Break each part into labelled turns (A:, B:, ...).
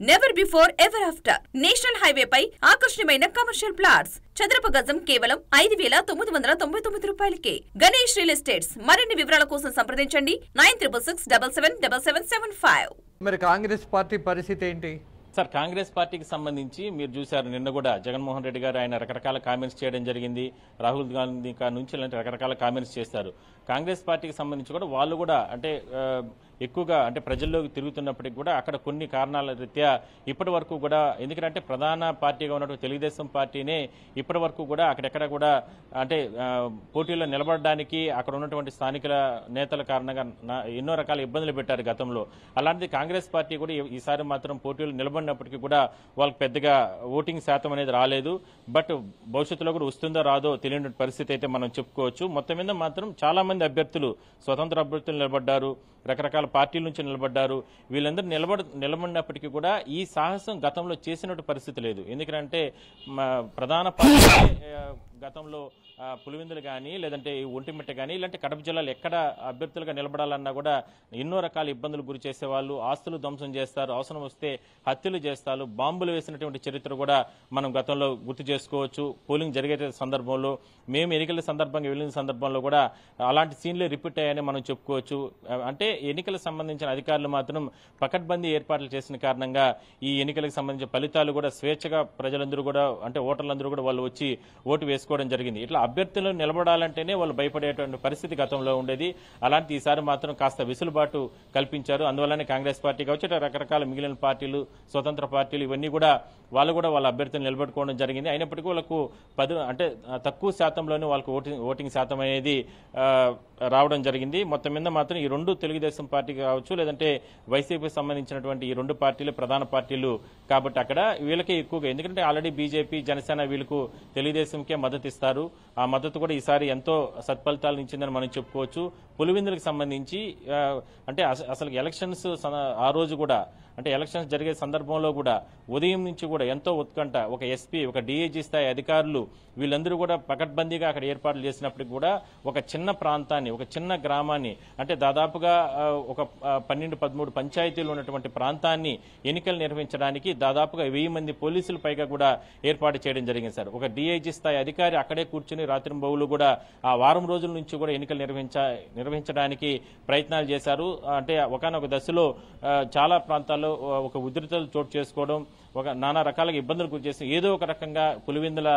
A: Never before ever after national highway పై ఆకర్షణీయమైన commercial plots చదరపు గజం కేవలం 5,999 రూపాయలకే. Ganesh real estates. మరిన్ని వివరాల కోసం సంప్రదించండి 9366777775.
B: మరి కాంగ్రెస్ పార్టీ పరిస్థితి ఏంటి
C: సార్? కాంగ్రెస్ పార్టీకి సంబంధించి మీరు చూశారు, నిన్న కూడా జగన్మోహన్ రెడ్డి గారు ఆయన రకరకాల కామెంట్స్ చేయడం జరిగింది. రాహుల్ గాంధీ నుంచి ఇలాంటి రకరకాల కామెంట్స్ చేస్తారు. కాంగ్రెస్ పార్టీకి సంబంధించి కూడా వాళ్ళు కూడా అంటే ఎక్కువగా అంటే ప్రజల్లోకి తిరుగుతున్నప్పటికీ కూడా అక్కడ కొన్ని కారణాల రీత్యా ఇప్పటి వరకు కూడా, ఎందుకంటే ప్రధాన పార్టీగా ఉన్నటువంటి తెలుగుదేశం పార్టీనే ఇప్పటి వరకు కూడా అక్కడెక్కడ కూడా అంటే పోటీలో నిలబడడానికి అక్కడ ఉన్నటువంటి స్థానిక నేతల కారణంగా ఎన్నో రకాల ఇబ్బందులు పెట్టారు గతంలో. అలాంటిది కాంగ్రెస్ పార్టీ కూడా ఈసారి మాత్రం పోటీలో నిలబడినప్పటికీ కూడా వాళ్ళకి పెద్దగా ఓటింగ్ శాతం అనేది రాలేదు. బట్ భవిష్యత్తులో కూడా వస్తుందో రాదో తెలియని పరిస్థితి అయితే మనం చెప్పుకోవచ్చు. మొత్తం మీద మాత్రం చాలా మంది అభ్యర్థులు, స్వతంత్ర అభ్యర్థులు నిలబడ్డారు, రకరకాల పార్టీల నుంచి నిలబడ్డారు. వీళ్ళందరూ నిలబడినప్పటికీ కూడా ఈ సాహసం గతంలో చేసినట్టు పరిస్థితి లేదు. ఎందుకంటే ప్రధాన పార్టీ గతంలో పులివెందులు కానీ లేదంటే ఒంటిమిట్ట కానీ ఇలాంటి కడప జిల్లాలు ఎక్కడ అభ్యర్థులుగా నిలబడాలన్నా కూడా ఎన్నో రకాల ఇబ్బందులు గురి చేసేవాళ్ళు. ఆస్తులు ధ్వంసం చేస్తారు, అవసరం వస్తే హత్యలు చేస్తారు, బాంబులు వేసినటువంటి చరిత్ర కూడా మనం గతంలో గుర్తు చేసుకోవచ్చు. పోలింగ్ జరిగే సందర్భంలో, మేము ఎన్నికల సందర్భంగా వెళ్ళిన సందర్భంలో కూడా అలాంటి సీన్లే రిపీట్ అయ్యాయని మనం చెప్పుకోవచ్చు. అంటే ఎన్నికలకు సంబంధించిన అధికారులు మాత్రం పకడ్బందీ ఏర్పాట్లు చేసిన కారణంగా ఈ ఎన్నికలకు సంబంధించిన ఫలితాలు కూడా స్వేచ్ఛగా ప్రజలందరూ కూడా అంటే ఓటర్లందరూ కూడా వాళ్ళు వచ్చి ఓటు వేసుకోవడం జరిగింది. ఇట్లా అభ్యర్థులు నిలబడాలంటేనే వాళ్ళు భయపడేటువంటి పరిస్థితి గతంలో ఉండేది. అలాంటి ఈసారి మాత్రం కాస్త వెసులుబాటు కల్పించారు. అందువల్లనే కాంగ్రెస్ పార్టీ కావచ్చు, రకరకాల మిగిలిన పార్టీలు, స్వతంత్ర పార్టీలు ఇవన్నీ కూడా వాళ్ళ అభ్యర్థులు నిలబెట్టుకోవడం జరిగింది. అయినప్పటికీ వాళ్ళకు అంటే తక్కువ శాతంలోనే వాళ్ళకు ఓటింగ్ శాతం అనేది రావడం జరిగింది. మొత్తం మీద మాత్రం ఈ రెండు తెలుగుదేశం పార్టీ కావచ్చు లేదంటే వైసీపీకి సంబంధించినటువంటి ఈ రెండు పార్టీలు ప్రధాన పార్టీలు కాబట్టి అక్కడ వీళ్ళకే ఎక్కువగా, ఎందుకంటే ఆల్రెడీ బీజేపీ, జనసేన వీళ్ళకు తెలుగుదేశంకే మద్దతు ఇస్తారు. ఆ మద్దతు కూడా ఈసారి ఎంతో సత్ఫలితాలు ఇచ్చిందని మనం చెప్పుకోవచ్చు. పులివెందులకు సంబంధించి అంటే అసలు ఎలక్షన్స్ ఆ రోజు కూడా అంటే ఎలక్షన్స్ జరిగే సందర్భంలో కూడా ఉదయం నుంచి కూడా ఎంతో ఉత్కంఠ, ఒక ఎస్పీ, ఒక డీఐజీ స్థాయి అధికారులు వీళ్ళందరూ కూడా పకడ్బందీగా అక్కడ ఏర్పాట్లు చేసినప్పటికీ కూడా ఒక చిన్న ప్రాంతాన్ని, ఒక చిన్న గ్రామాన్ని, అంటే దాదాపుగా ఒక 12-13 పంచాయతీలు ఉన్నటువంటి ప్రాంతాన్ని ఎన్నికలు నిర్వహించడానికి దాదాపుగా 1000 మంది పోలీసులు పైగా కూడా ఏర్పాటు చేయడం జరిగింది సార్. ఒక డీఐజీ స్థాయి అధికారి అక్కడే కూర్చుని రాత్రింబవళ్లు కూడా ఆ వారం రోజుల నుంచి కూడా ఎన్నికలు నిర్వహించడానికి ప్రయత్నాలు చేశారు. అంటే ఒకానొక దశలో చాలా ప్రాంతాల్లో ఒక ఉధృతలు చోటు చేసుకోవడం, ఒక నానా రకాలుగా ఇబ్బందులు గురి చేసి ఏదో ఒక రకంగా పులివెందుల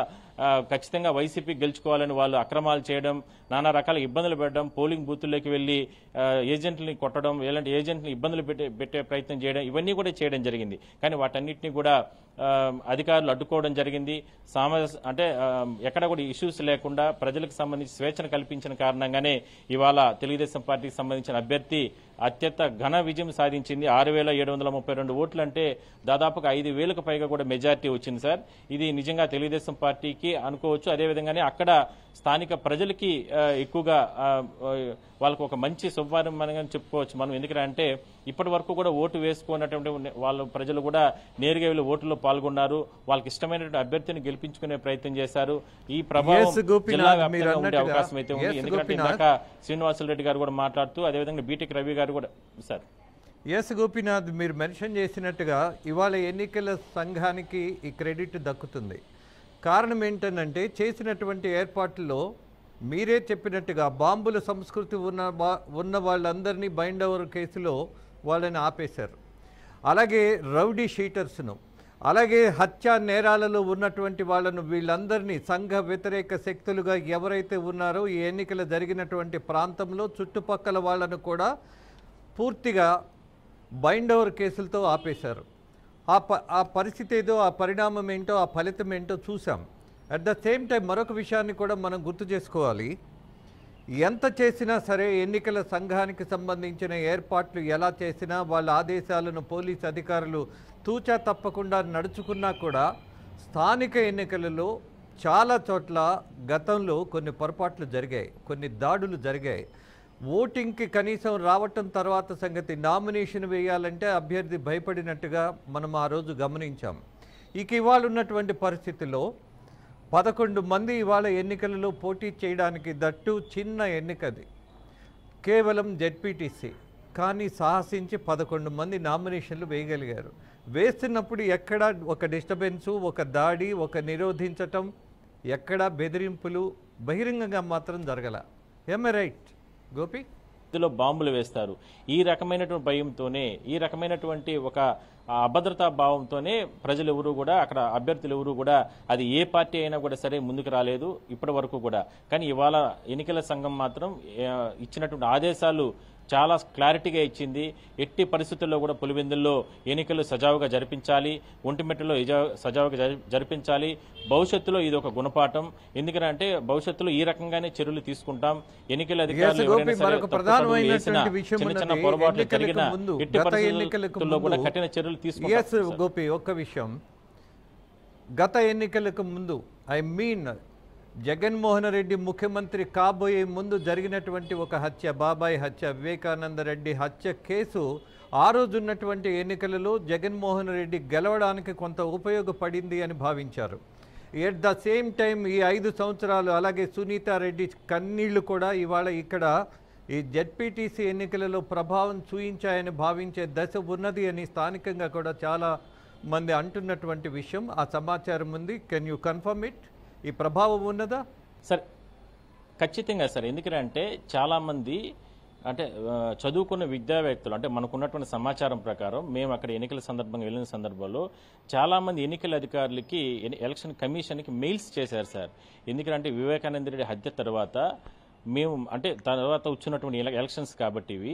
C: ఖచ్చితంగా వైసీపీ గెలుచుకోవాలని వాళ్ళు అక్రమాలు చేయడం, నానా రకాల ఇబ్బందులు పెట్టడం, పోలింగ్ బూతుల్లోకి వెళ్లి ఏజెంట్లని కొట్టడం, ఇలాంటి ఏజెంట్ని ఇబ్బందులు పెట్టే ప్రయత్నం చేయడం, ఇవన్నీ కూడా చేయడం జరిగింది. కానీ వాటన్నిటిని కూడా అధికారులు అడ్డుకోవడం జరిగింది. అంటే ఎక్కడ కూడా ఇష్యూస్ లేకుండా ప్రజలకు సంబంధించి స్వేచ్ఛను కల్పించిన కారణంగానే ఇవాళ తెలుగుదేశం పార్టీకి సంబంధించిన అభ్యర్థి అత్యంత ఘన విజయం సాధించింది. 6,732 ఓట్లు అంటే దాదాపుగా 5,000కు పైగా కూడా మెజార్టీ వచ్చింది సార్. ఇది నిజంగా తెలుగుదేశం పార్టీకి అనుకోవచ్చు. అదేవిధంగానే అక్కడ స్థానిక ప్రజలకి ఎక్కువగా వాళ్ళకు ఒక మంచి శుభవారంగా చెప్పుకోవచ్చు మనం. ఎందుకంటే ఇప్పటి వరకు కూడా ఓటు వేసుకున్నటువంటి వాళ్ళ ప్రజలు కూడా నేరుగా వెళ్ళి ఓటులో పాల్గొన్నారు. వాళ్ళకి ఇష్టమైనటువంటి అభ్యర్థిని గెలిపించుకునే ప్రయత్నం చేశారు. ఈ ప్రభావం జిల్లా వ్యాప్తంగా ఉండే అవకాశం అయితే ఉంది. ఎందుకంటే ఇందాక శ్రీనివాసులు గారు కూడా మాట్లాడుతూ, అదేవిధంగా బీటెక్ రవి గారు కూడా సార్.
B: ఎస్ గోపీనాథ్, మీరు మెన్షన్ చేసినట్టుగా ఇవాళ ఎన్నికల సంఘానికి ఈ క్రెడిట్ దక్కుతుంది. కారణం ఏంటంటే చేసినటువంటి ఏర్పాట్లలో మీరే చెప్పినట్టుగా బాంబుల సంస్కృతి ఉన్న వాళ్ళందరినీ బైండ్ ఓవర్ కేసులో వాళ్ళని ఆపేశారు. అలాగే రౌడీ షీటర్స్ను, అలాగే హత్యా నేరాలలో ఉన్నటువంటి వాళ్ళను, వీళ్ళందరినీ సంఘ వ్యతిరేక శక్తులుగా ఎవరైతే ఉన్నారో ఈ ఎన్నికలు జరిగినటువంటి ప్రాంతంలో చుట్టుపక్కల వాళ్ళను కూడా పూర్తిగా బైండ్ ఓవర్ కేసులతో ఆపేశారు. ఆ పరిస్థితి ఏదో, ఆ పరిణామం ఏంటో, ఆ ఫలితం ఏంటో చూసాం. అట్ ద సేమ్ టైం మరొక విషయాన్ని కూడా మనం గుర్తు చేసుకోవాలి. ఎంత చేసినా సరే ఎన్నికల సంఘానికి సంబంధించిన ఏర్పాట్లు ఎలా చేసినా, వాళ్ళ ఆదేశాలను పోలీసు అధికారులు తూచా తప్పకుండా నడుచుకున్నా కూడా స్థానిక ఎన్నికలలో చాలా చోట్ల గతంలో కొన్ని పొరపాట్లు జరిగాయి, కొన్ని దాడులు జరిగాయి. ఓటింగ్కి కనీసం రావటం తర్వాత సంగతి, నామినేషన్ వేయాలంటే అభ్యర్థి భయపడినట్టుగా మనం ఆ రోజు గమనించాం. ఇక ఇవాళ ఉన్నటువంటి పరిస్థితుల్లో 11 మంది ఇవాళ ఎన్నికలలో పోటీ చేయడానికి, దట్టు చిన్న ఎన్నికది, కేవలం జెడ్పీటీసీ. కానీ సాహసించి 11 మంది నామినేషన్లు వేయగలిగారు. వేస్తున్నప్పుడు ఎక్కడ ఒక డిస్టర్బెన్సు, ఒక దాడి, ఒక నిరోధించటం, ఎక్కడ బెదిరింపులు బహిరంగంగా మాత్రం జరగల. ఏమే రైట్ గోపి?
C: ఇందులో బాంబులు వేస్తారు. ఈ రకమైనటువంటి భయంతోనే, ఈ రకమైనటువంటి ఒక అభద్రతా భావంతోనే ప్రజలు ఎవరు కూడా, అక్కడ అభ్యర్థులు ఎవరు కూడా, అది ఏ పార్టీ అయినా కూడా సరే ముందుకు రాలేదు ఇప్పటి వరకు కూడా. కానీ ఇవాళ ఎన్నికల సంఘం మాత్రం ఇచ్చినటువంటి ఆదేశాలు చాలా క్లారిటీగా ఇచ్చింది. ఎట్టి పరిస్థితుల్లో కూడా పులివెందుల్లో ఎన్నికలు సజావుగా జరిపించాలి, ఒంటిమిట్టలో సజావుగా జరిపించాలి. భవిష్యత్తులో ఇది ఒక గుణపాఠం. ఎందుకంటే భవిష్యత్తులో ఈ రకంగానే చర్యలు తీసుకుంటాం. ఎన్నికల అధికారులు చిన్న చిన్న పొరపాట్లు జరిగిన ఎట్టి పరిస్థితుల్లో కూడా కఠిన చర్యలు తీసుకుంటాం.
B: గోపి, ఒక్క విషయం, గత ఎన్నికలకు ముందు, ఐ మీన్ జగన్మోహన్ రెడ్డి ముఖ్యమంత్రి కాబోయే ముందు జరిగినటువంటి ఒక హత్య, బాబాయ్ హత్య, వివేకానంద రెడ్డి హత్య కేసు, ఆ రోజు ఉన్నటువంటి ఎన్నికలలో జగన్మోహన్ రెడ్డి గెలవడానికి కొంత ఉపయోగపడింది అని భావించారు. ఎట్ ద సేమ్ టైం ఈ 5 సంవత్సరాలు అలాగే సునీతారెడ్డి కన్నీళ్లు కూడా ఇవాళ ఇక్కడ ఈ జెడ్పీటీసీ ఎన్నికలలో ప్రభావం చూయించాయని భావించే దశ ఉన్నది అని స్థానికంగా కూడా చాలా మంది అంటున్నటువంటి విషయం. ఆ సమాచారం ఉంది. Can you confirm it? ఈ ప్రభావం ఉన్నదా?
C: సార్ ఖచ్చితంగా సార్. ఎందుకంటే చాలామంది అంటే చదువుకున్న విద్యావేత్తలు, అంటే మనకున్నటువంటి సమాచారం ప్రకారం మేము అక్కడ ఎన్నికల సందర్భంగా వెళ్ళిన సందర్భంలో చాలామంది ఎన్నికల అధికారులకి, ఎలక్షన్ కమిషన్కి మెయిల్స్ చేశారు సార్. ఎందుకంటే వివేకానంద రెడ్డి హత్య తర్వాత మేము, అంటే తర్వాత వచ్చినటువంటి ఎలక్షన్స్ కాబట్టి ఇవి,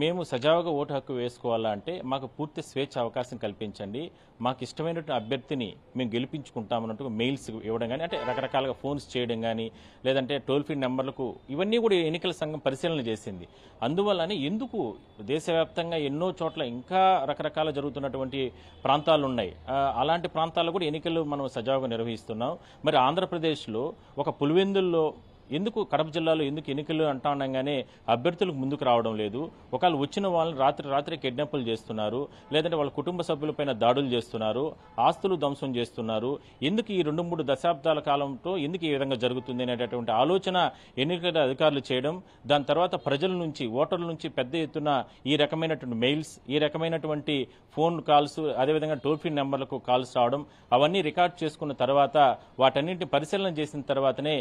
C: మేము సజావుగా ఓటు హక్కు వేసుకోవాలంటే మాకు పూర్తి స్వేచ్ఛ అవకాశం కల్పించండి, మాకు ఇష్టమైనటువంటి అభ్యర్థిని మేము గెలిపించుకుంటామన్నట్టు మెయిల్స్ ఇవ్వడం కానీ, అంటే రకరకాలుగా ఫోన్స్ చేయడం కానీ, లేదంటే టోల్ ఫ్రీ నెంబర్లకు, ఇవన్నీ కూడా ఎన్నికల సంఘం పరిశీలన చేసింది. అందువల్లనే ఎందుకు దేశవ్యాప్తంగా ఎన్నో చోట్ల ఇంకా రకరకాల జరుగుతున్నటువంటి ప్రాంతాలు ఉన్నాయి. అలాంటి ప్రాంతాల్లో కూడా ఎన్నికలు మనం సజావుగా నిర్వహిస్తున్నాం. మరి ఆంధ్రప్రదేశ్లో ఒక పులివెందుల్లో ఎందుకు, కడప జిల్లాలో ఎందుకు ఎన్నికలు అంటా ఉండగానే అభ్యర్థులకు ముందుకు రావడం లేదు? ఒకవేళ వచ్చిన వాళ్ళని రాత్రి కిడ్నాపులు చేస్తున్నారు, లేదంటే వాళ్ళ కుటుంబ సభ్యులపైన దాడులు చేస్తున్నారు, ఆస్తులు ధ్వంసం చేస్తున్నారు. ఎందుకు ఈ 2-3 దశాబ్దాల కాలంతో ఎందుకు ఈ విధంగా జరుగుతుంది అనేటటువంటి ఆలోచన ఎన్నికల అధికారులు చేయడం, దాని తర్వాత ప్రజల నుంచి, ఓటర్ల నుంచి పెద్ద ఎత్తున ఈ రకమైనటువంటి మెయిల్స్, ఈ రకమైనటువంటి ఫోన్ కాల్స్, అదేవిధంగా టోల్ ఫ్రీ నెంబర్లకు కాల్స్ రావడం, అవన్నీ రికార్డ్ చేసుకున్న తర్వాత వాటన్నింటిని పరిశీలన చేసిన తర్వాతనే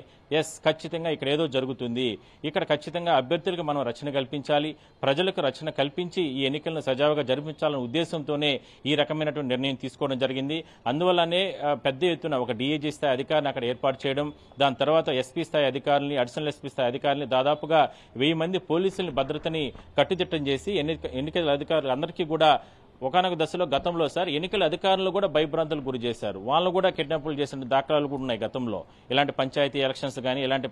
C: ఖచ్చితంగా ఇక్కడ ఏదో జరుగుతుంది, ఇక్కడ ఖచ్చితంగా అభ్యర్థులకు మనం రక్షణ కల్పించాలి, ప్రజలకు రక్షణ కల్పించి ఈ ఎన్నికలను సజావుగా జరిపించాలనే ఉద్దేశంతోనే ఈ రకమైనటువంటి నిర్ణయం తీసుకోవడం జరిగింది. అందువల్లనే పెద్ద ఎత్తున ఒక డీఏజీ స్థాయి అధికారిని అక్కడ ఏర్పాటు చేయడం, దాని తర్వాత ఎస్పీ స్థాయి అధికారులని, అడిషనల్ ఎస్పీ స్థాయి అధికారులని, దాదాపుగా 1000 మంది పోలీసుల భద్రతని కట్టుదిట్టం చేసి ఎన్నికల అధికారులందరికీ కూడా ఒకనొక దశలో గతంలో సార్ ఎన్నికల అధికారులు కూడా భయభ్రాంతులు గురి చేశారు. వాళ్ళు కూడా కిడ్నాపులు చేసిన దాఖలాలు కూడా ఉన్నాయి గతంలో. ఇలాంటి పంచాయతీ ఎలక్షన్స్ కానీ, ఇలాంటి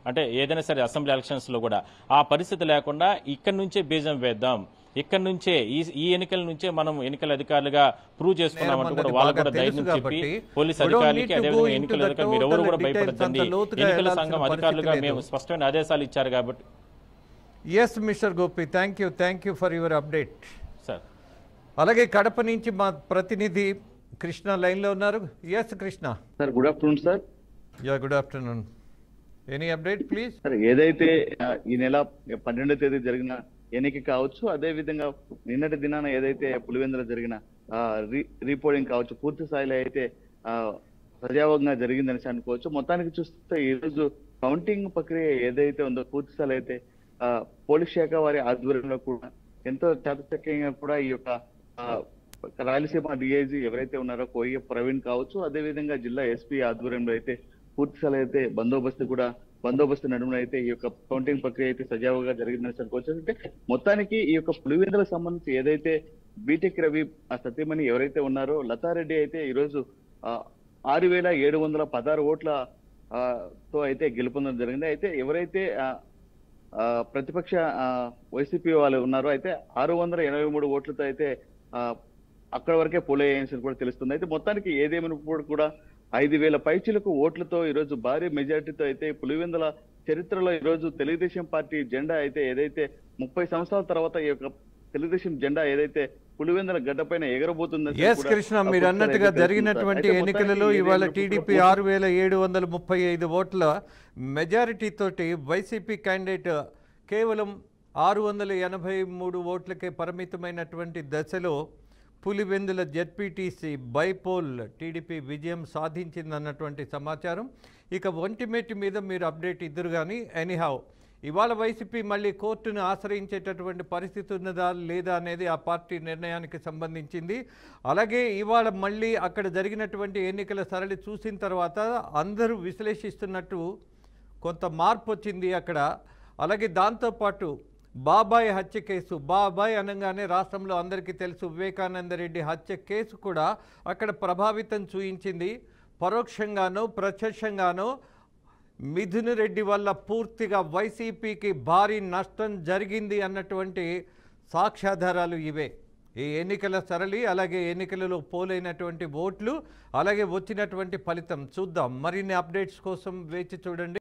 C: అంటే ఏదైనా సరే అసెంబ్లీ ఎలక్షన్స్ లో కూడా ఆ పరిస్థితి లేకుండా ఇక్కడి నుంచే బీజం వేద్దాం, ఇక్కడి నుంచే ఈ ఎన్నికల నుంచే మనం ఎన్నికల అధికారులుగా ప్రూవ్ చేసుకున్నామంటూ కూడా వాళ్ళు కూడా ధైర్యం చెప్పి పోలీస్ అధికారులకి, అదేవిధంగా ఎన్నికల అధికారులు మీరు ఎవరు కూడా భయపడద్దండి, ఎన్నికల సంఘం అధికారులుగా మేము స్పష్టమైన ఆదేశాలు ఇచ్చారు కాబట్టి.
B: Yes mister Gopi, thank you for your update
C: sir.
B: అలాగే కడప నుంచి మా ప్రతినిధి కృష్ణ లైన్లో ఉన్నారు. Yes Krishna
D: sir, good afternoon sir.
B: Yeah, good afternoon. Any update please?
D: Sir, ఏదైతే ఈ నెల 12వ తేదీ జరిగిన ఎన్నిక కావచ్చు, అదే విధంగా నిన్నటి దినాన ఏదైతే పులివెందులో జరిగిన రీపోలింగ్ కావచ్చు, పూర్తి స్థాయిలో అయితే సజావుగా జరిగిందని అనుకోవచ్చు. మొత్తానికి చూస్తే ఈ రోజు కౌంటింగ్ ప్రక్రియ ఏదైతే ఉందో పూర్తి స్థాయిలో అయితే పోలీస్ శాఖ వారి ఆధ్వర్యంలో కూడా ఎంతో చాకచక్యంగా కూడా ఈ యొక్క రాయలసీమ డిఐజీ ఎవరైతే ఉన్నారో కోయ్య ప్రవీణ్ కావచ్చు, అదే విధంగా జిల్లా ఎస్పీ ఆధ్వర్యంలో అయితే పూర్తి స్థాయిలో అయితే బందోబస్తు నడుమున అయితే ఈ యొక్క కౌంటింగ్ ప్రక్రియ అయితే సజావుగా జరిగిందని అనుకోవచ్చు. అంటే మొత్తానికి ఈ యొక్క పులివెందులకు సంబంధించి ఏదైతే బీటెక్ రవి సతీమణి ఎవరైతే ఉన్నారో లతారెడ్డి అయితే ఈరోజు 6716 ఓట్ల తో అయితే గెలుపొందడం జరిగింది. అయితే ఎవరైతే ప్రతిపక్ష వైసీపీ వాళ్ళు ఉన్నారో అయితే 683 ఓట్లతో అయితే అక్కడ వరకే పోలయ్యాయని కూడా తెలుస్తుంది. అయితే మొత్తానికి ఏదేమైనప్పుడు కూడా 5000 పైచిలకు ఓట్లతో ఈరోజు భారీ మెజార్టీతో అయితే పులివెందుల చరిత్రలో ఈరోజు తెలుగుదేశం పార్టీ జెండా అయితే ఏదైతే 30 సంవత్సరాల తర్వాత ఈ యొక్క తెలుగుదేశం జెండా ఏదైతే పులివెందుల గడ్డపైన ఎగరబోతుందని.
B: ఎస్ కృష్ణ, మీరు అన్నట్టుగా జరిగినటువంటి ఎన్నికలలో ఇవాళ టీడీపీ 6735 ఓట్ల మెజారిటీ తోటి వైసీపీ క్యాండిడేట్ కేవలం 683 ఓట్లకే పరిమితమైనటువంటి దశలో పులివెందుల జెడ్పీటీసీ బైపోల్ టీడీపీ విజయం సాధించిందన్నటువంటి సమాచారం. ఇక ఒంటిమిట్ట మీద మీరు అప్డేట్ ఇద్దరు కానీ ఎనీహౌ ఇవాళ వైసీపీ మళ్ళీ కోర్టును ఆశ్రయించేటటువంటి పరిస్థితి ఉన్నదా లేదా అనేది ఆ పార్టీ నిర్ణయానికి సంబంధించింది. అలాగే ఇవాళ మళ్ళీ అక్కడ జరిగినటువంటి ఎన్నికల సరళి చూసిన తర్వాత అందరూ విశ్లేషిస్తున్నట్టు కొంత మార్పు వచ్చింది అక్కడ. అలాగే దాంతోపాటు బాబాయ్ హత్య కేసు, బాబాయ్ అనగానే రాష్ట్రంలో అందరికీ తెలుసు వివేకానంద రెడ్డి హత్య కేసు కూడా అక్కడ ప్రభావితం చూయించింది. పరోక్షంగానో ప్రత్యక్షంగానో మిథున్ రెడ్డి వల్ల పూర్తిగా వైసీపీకి భారీ నష్టం జరిగింది అన్నటువంటి సాక్ష్యాధారాలు ఇవే. ఈ ఎన్నికల సరళి, అలాగే ఎన్నికలలో పోలైనటువంటి ఓట్లు, అలాగే వచ్చినటువంటి ఫలితం చూద్దాం. మరిన్ని అప్డేట్స్ కోసం వేచి చూడండి.